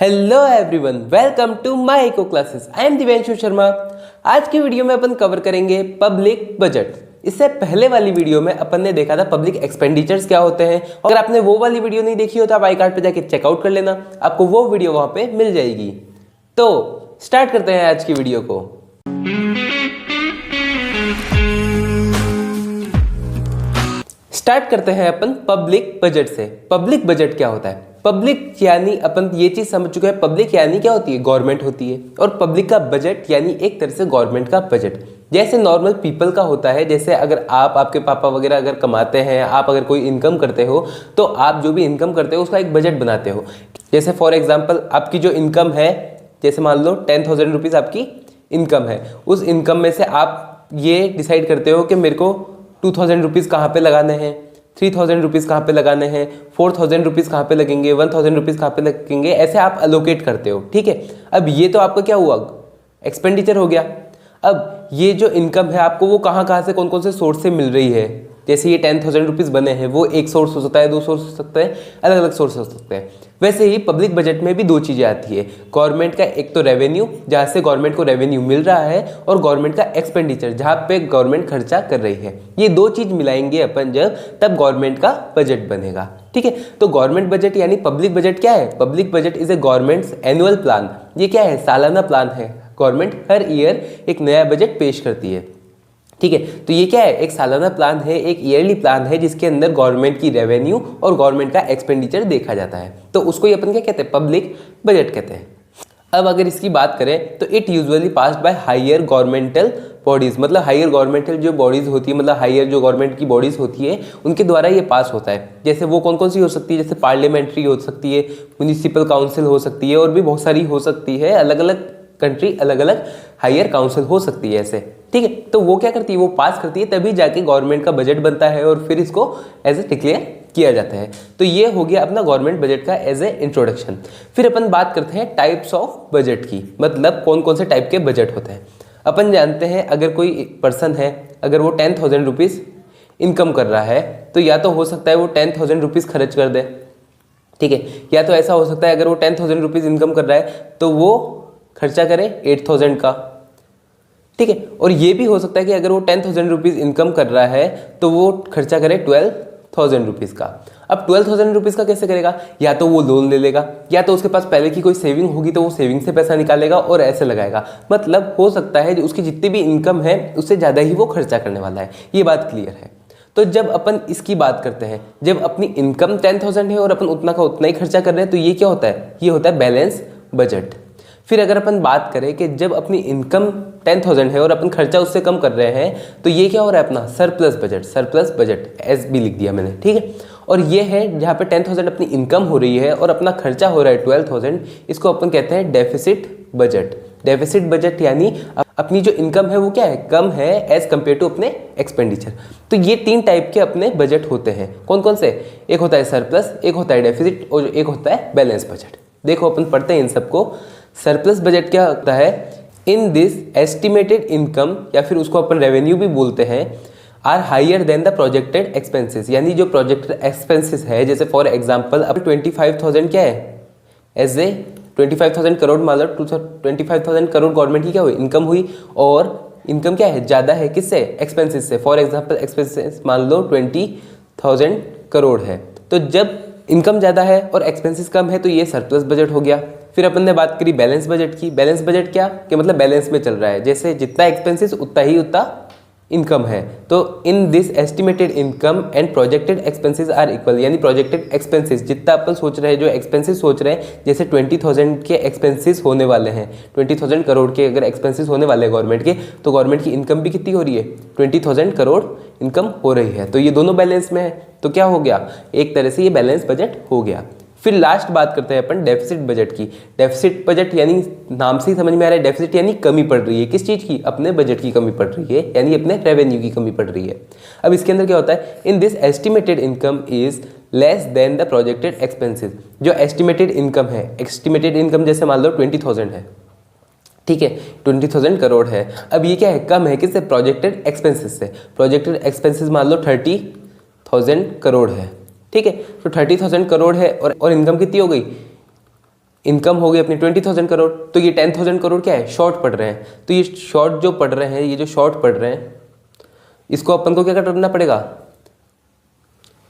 Hello everyone, welcome to my eco classes. I am Divyanshu Sharma. आज की video में अपन कवर करेंगे पब्लिक बजट। इससे पहले वाली वीडियो में अपन ने देखा था पब्लिक एक्सपेंडिचर्स क्या होते हैं। अगर आपने वो वाली वीडियो नहीं देखी हो तो आप आई कार्ड पे जाके चेकआउट कर लेना, आपको वो वीडियो वहां पे मिल जाएगी। तो स्टार्ट करते हैं आज की वीडियो को। स्टार्ट करते हैं अपन पब्लिक बजट से। पब्लिक बजट क्या होता है? पब्लिक यानी अपन ये चीज समझ चुके हैं, पब्लिक यानी क्या होती है? गवर्नमेंट होती है। और पब्लिक का बजट यानी एक तरह से गवर्नमेंट का बजट। जैसे नॉर्मल पीपल का होता है, जैसे अगर आपके पापा वगैरह अगर कमाते हैं, आप अगर कोई इनकम करते हो तो आप जो भी इनकम करते हो उसका एक बजट बनाते हो। जैसे फॉर एग्जाम्पल आपकी जो इनकम है, जैसे मान लो 10,000 रुपीज़ आपकी इनकम है, उस इनकम में से आप ये डिसाइड करते हो कि मेरे को 2,000 रुपीज़ कहाँ पे लगाने हैं, 3,000 रुपीज़ कहाँ पे लगाने हैं, 4,000 रुपीज़ कहाँ पे लगेंगे, 1,000 रुपीज़ कहाँ पे लगेंगे, ऐसे आप अलोकेट करते हो। ठीक है, अब ये तो आपका क्या हुआ? एक्सपेंडिचर हो गया। अब ये जो इनकम है आपको वो कहाँ से कौन कौन से सोर्स से मिल रही है? जैसे ये 10,000 रुपीज़ बने हैं, वो एक सोर्स हो सकता है, दो सोर्स हो सकता है, अलग अलग सोर्स हो सकते हैं। वैसे ही पब्लिक बजट में भी दो चीज़ें आती है। गवर्नमेंट का एक तो रेवेन्यू, जहाँ से गवर्नमेंट को रेवेन्यू मिल रहा है, और गवर्नमेंट का एक्सपेंडिचर, जहाँ पे गवर्नमेंट खर्चा कर रही है। ये दो चीज़ मिलाएंगे अपन जब, तब गवर्नमेंट का बजट बनेगा। ठीक है, तो गवर्नमेंट बजट यानी पब्लिक बजट क्या है? Public budget is a governments annual plan. ये क्या है? सालाना प्लान है। गवर्नमेंट हर ईयर एक नया बजट पेश करती है। ठीक है, तो ये क्या है? एक सालाना प्लान है, एक ईयरली प्लान है, जिसके अंदर गवर्नमेंट की रेवेन्यू और गवर्नमेंट का एक्सपेंडिचर देखा जाता है। तो उसको ही अपन क्या कहते हैं? पब्लिक बजट कहते हैं। अब अगर इसकी बात करें तो it usually passed by higher governmental bodies, मतलब हायर गवर्नमेंटल जो बॉडीज होती है, मतलब हायर जो गवर्नमेंट की बॉडीज होती है, उनके द्वारा ये पास होता है। जैसे वो कौन कौन सी हो सकती है? जैसे पार्लियामेंट्री हो सकती है, म्यूनिसिपल काउंसिल हो सकती है, और भी बहुत सारी हो सकती है। अलग अलग कंट्री अलग अलग हायर काउंसिल हो सकती है ऐसे। ठीक है, तो वो क्या करती है? वो पास करती है, तभी जाके गवर्नमेंट का बजट बनता है और फिर इसको एज ए डिक्लेयर किया जाता है। तो ये हो गया अपना गवर्नमेंट बजट का एज ए इंट्रोडक्शन। फिर अपन बात करते हैं टाइप्स ऑफ बजट की, मतलब कौन कौन से टाइप के बजट होते हैं। अपन जानते हैं अगर कोई पर्सन है, अगर वो 10,000 रुपीज़ इनकम कर रहा है, तो या तो हो सकता है वो 10,000 रुपीज़ खर्च कर दे। ठीक है, या तो ऐसा हो सकता है अगर वो 10,000 रुपीज़ इनकम कर रहा है तो वो खर्चा करे 8,000 का। ठीक है, और ये भी हो सकता है कि अगर वो 10,000 रुपीज़ इनकम कर रहा है तो वो खर्चा करे 12,000 रुपीज़ का। अब 12,000 रुपीज़ का कैसे करेगा? या तो वो लोन ले लेगा, या तो उसके पास पहले की कोई सेविंग होगी तो वो सेविंग से पैसा निकालेगा और ऐसे लगाएगा। मतलब हो सकता है उसकी जितनी भी इनकम है उससे ज़्यादा ही वो खर्चा करने वाला है। ये बात क्लियर है। तो जब अपन इसकी बात करते हैं, जब अपनी इनकम 10,000 है और अपन उतना का उतना ही खर्चा कर रहे हैं, तो ये क्या होता है? ये होता है बैलेंस बजट। फिर अगर अपन बात करें कि जब अपनी इनकम 10,000 है और अपन खर्चा उससे कम कर रहे हैं, तो ये क्या हो रहा है? अपना surplus budget. Surplus budget S B लिख दिया मैंने। ठीक है, और ये है जहाँ पे 10,000 अपनी इनकम हो रही है और अपना खर्चा हो रहा है 12,000, इसको अपन कहते हैं डेफिसिट बजट। डेफिसिट बजट यानी अपनी जो इनकम है वो क्या है? कम है एज कंपेयर टू अपने एक्सपेंडिचर। तो ये तीन टाइप के अपने बजट होते हैं। कौन कौन से? एक होता है सरप्लस, एक होता है डेफिसिट, और एक होता है बैलेंस बजट। देखो अपन पढ़ते हैं इन सबको। सरप्लस बजट क्या होता है? इन दिस एस्टिमेटेड इनकम, या फिर उसको अपन रेवेन्यू भी बोलते हैं, are higher than the projected expenses. यानी जो प्रोजेक्टेड एक्सपेंसेस है, जैसे फॉर एग्जांपल अब 25,000 क्या है? एज ए 25,000 करोड़, मान लो 25,000 करोड़ गवर्नमेंट की क्या हुई? इनकम हुई। और इनकम क्या है? ज़्यादा है किससे? एक्सपेंसेस से। फॉर एग्जाम्पल एक्सपेंसेस मान लो 20,000 करोड़ है। तो जब इनकम ज़्यादा है और एक्सपेंसेस कम है तो ये सरप्लस बजट हो गया। फिर अपन ने बात करी बैलेंस बजट की। बैलेंस बजट क्या? कि मतलब बैलेंस में चल रहा है, जैसे जितना एक्सपेंसेस उतना ही उतना इनकम है। तो in this estimated income and projected expenses are equal, यानी प्रोजेक्टेड एक्सपेंसेस जितना अपन सोच रहे हैं, जो एक्सपेंसेस सोच रहे हैं, जैसे 20,000 के एक्सपेंसेस होने वाले हैं, 20,000 करोड़ के अगर एक्सपेंसेस होने वाले हैं गवर्नमेंट के, तो गवर्नमेंट की इनकम भी कितनी हो रही है? 20,000 करोड़ इनकम हो रही है। तो ये दोनों बैलेंस में है, तो क्या हो गया? एक तरह से ये बैलेंस बजट हो गया। फिर लास्ट बात करते हैं अपन डेफिसिट बजट की। डेफिसिट बजट यानी नाम से ही समझ में आ रहा है, डेफिसिट यानी कमी पड़ रही है। किस चीज़ की? अपने बजट की कमी पड़ रही है, यानी अपने रेवेन्यू की कमी पड़ रही है। अब इसके अंदर क्या होता है? इन this estimated income is less than the projected expenses. जो एस्टिमेटेड इनकम है, एस्टिमेटेड इनकम जैसे मान लो 20,000 है, ठीक है, 20,000 करोड़ है। अब ये क्या है? कम है किससे? प्रोजेक्टेड एक्सपेंसेस से। प्रोजेक्टेड एक्सपेंसेस मान लो 30,000 करोड़ है। ठीक है, तो 30,000 करोड़ है और इनकम कितनी हो गई? इनकम हो गई अपनी 20,000 करोड़, तो ये 10,000 करोड़ क्या है, शॉर्ट पड़ रहे हैं। तो ये शॉर्ट जो पड़ रहे हैं, ये जो शॉर्ट पड़ रहे हैं, इसको अपन को क्या करना पड़ेगा,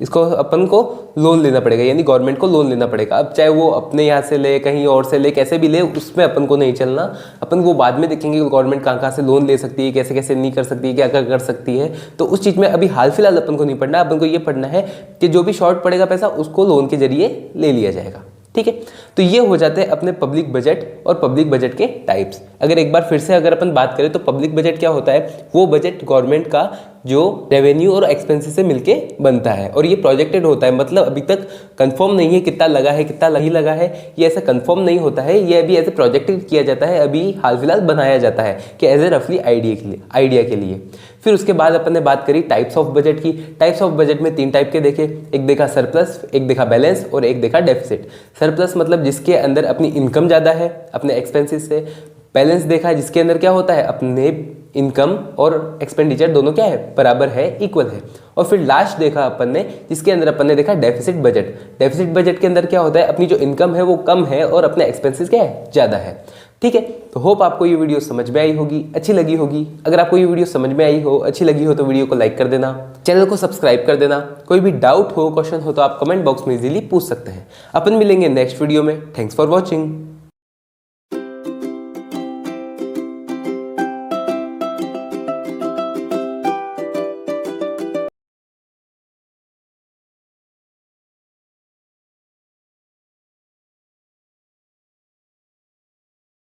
इसको अपन को लोन लेना पड़ेगा, यानी गवर्नमेंट को लोन लेना पड़ेगा। अब चाहे वो अपने यहाँ से ले, कहीं और से ले, कैसे भी ले, उसमें अपन को नहीं चलना। अपन वो बाद में देखेंगे कि गवर्नमेंट कहाँ से लोन ले सकती है, कैसे कैसे नहीं कर सकती है, क्या क्या कर सकती है। तो उस चीज़ में अभी हाल फिलहाल अपन को नहीं पढ़ना, अपन को ये पढ़ना है कि जो भी शॉर्ट पड़ेगा पैसा, उसको लोन के जरिए ले लिया जाएगा। ठीक है, तो ये हो जाते हैं अपने पब्लिक बजट और पब्लिक बजट के टाइप्स। अगर एक बार फिर से अगर अपन बात करें तो पब्लिक बजट क्या होता है, वो बजट गवर्नमेंट का जो रेवेन्यू और एक्सपेंसेस से मिलके बनता है, और ये प्रोजेक्टेड होता है। मतलब अभी तक कंफर्म नहीं है कितना लगा है, कितना नहीं लगा है, ये ऐसा कंफर्म नहीं होता है, ये अभी ऐसे प्रोजेक्टेड किया जाता है, अभी हाल फिलहाल बनाया जाता है कि एज ए रफली आइडिया के लिए। फिर उसके बाद अपन ने बात करी टाइप्स ऑफ बजट की। टाइप्स ऑफ बजट में 3 टाइप के देखे, एक देखा सरप्लस, एक देखा बैलेंस और एक देखा डेफिसिट। सरप्लस मतलब जिसके अंदर अपनी इनकम ज़्यादा है अपने एक्सपेंसेस से। बैलेंस देखा जिसके अंदर क्या होता है, अपने इनकम और एक्सपेंडिचर दोनों क्या है, बराबर है, इक्वल है। और फिर लास्ट देखा अपन ने, जिसके अंदर अपन ने देखा डेफिसिट बजट। डेफिसिट बजट के अंदर क्या होता है, अपनी जो इनकम है वो कम है और अपने एक्सपेंसेस क्या है, ज़्यादा है। ठीक है, तो होप आपको ये वीडियो समझ में आई होगी, अच्छी लगी होगी। अगर आपको ये वीडियो समझ में आई हो, अच्छी लगी हो, तो वीडियो को लाइक कर देना, चैनल को सब्सक्राइब कर देना। कोई भी डाउट हो, क्वेश्चन हो, तो आप कमेंट बॉक्स में इजीली पूछ सकते हैं। अपन मिलेंगे नेक्स्ट वीडियो में। Thanks for watching.